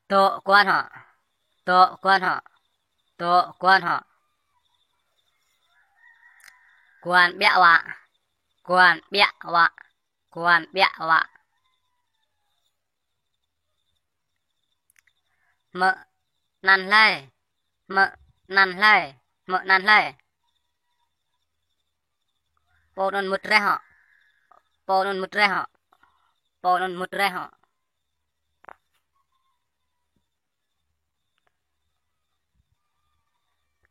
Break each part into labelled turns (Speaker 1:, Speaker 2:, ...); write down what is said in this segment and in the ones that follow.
Speaker 1: Tổ quan họ. Tổ quan họ. Tổ quan họ. Quan bẹo ạ. Quan bẹo ạ. Quan bẹo ạ. Mợ năn lê. Mợ năn lê. Mợ năn lê. Bồ nôn mụt rê họ. Bồ nôn mụt rê họ. Bồ nôn mụt rê họ.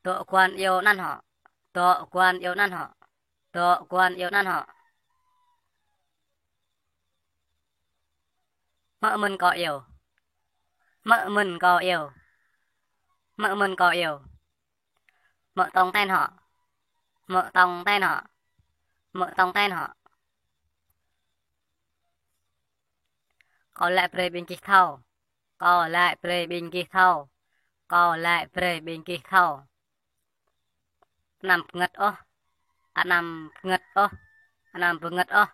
Speaker 1: Tổ quan yêu năn họ. Tổ quan yêu năn họ. Tổ quan yêu năn họ. Mợ mình có yêu. Mợ mình có yêu. Mợ mình có yêu. Mợ tông tên họ. Mợ tông tên họ. Mợ tông tên họ. Có lại pre bình kích thâu. Có lại pre bình kích thâu. Có lại pre bình kích thâu. Nằm ngật ô. Nằm ngật ô. Nằm ngật ô.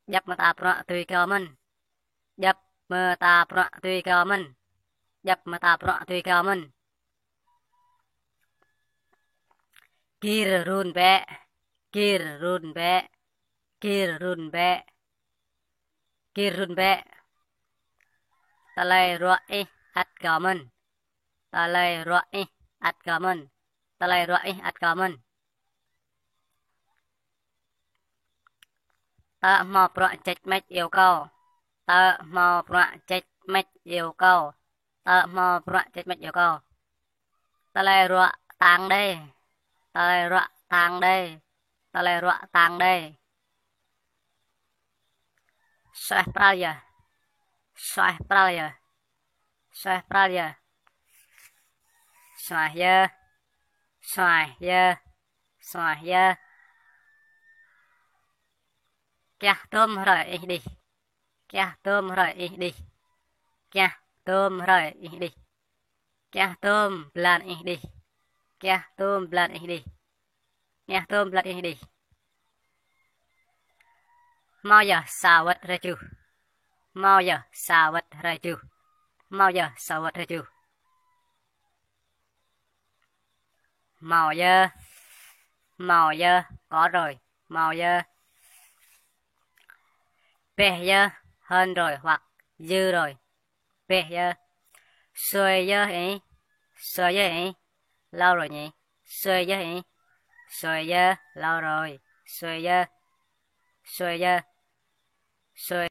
Speaker 1: Dập mà ta prọ tùy cơ mình. Dập mà ta prọ tùy cơ mình. Dập mà ta prọ tùy cơ mình. Kir run bẹ. Kir run bẹ. Kir run bẹ. Kir run bẹ. Ta lay rọ y át cơ mình. Ta lay rọ y át cơ mình. Ta lay rọ y át cơ mình. Ta mò prọ chạch mách yêu cầu. Ta mò prọ chạch mách yêu cầu. Ta mò prọ chạch mách yêu cầu. Ta lay rọ tàng đây. Ta lay rọ tàng đây. Ta lay rọ tàng đây. Xoay pralya. Xoay pralya. Xoay pralya. Xoay dơ. Xoay dơ. Xoay dơ. Kìa tôm rồi ý đi. Kìa tôm rồi ý đi. Kìa tôm rồi ý đi. Kìa tôm lan ý đi. Kìa tôm lan ý đi. Kìa tôm lan ý đi. Mau giờ xào vật ra chú. Mau giờ xào vật ra chú. Mau giờ xào vật ra chú. Màu dơ. Màu dơ. Có rồi. Màu dơ. Bè dơ. Hơn rồi hoặc dư rồi. Bè dơ. Xuôi dơ ý. Xuôi dơ ý. Lâu rồi nhỉ. Xuôi dơ ý. Xuôi dơ. Lâu rồi. Xuôi dơ. Xuôi dơ. Xuôi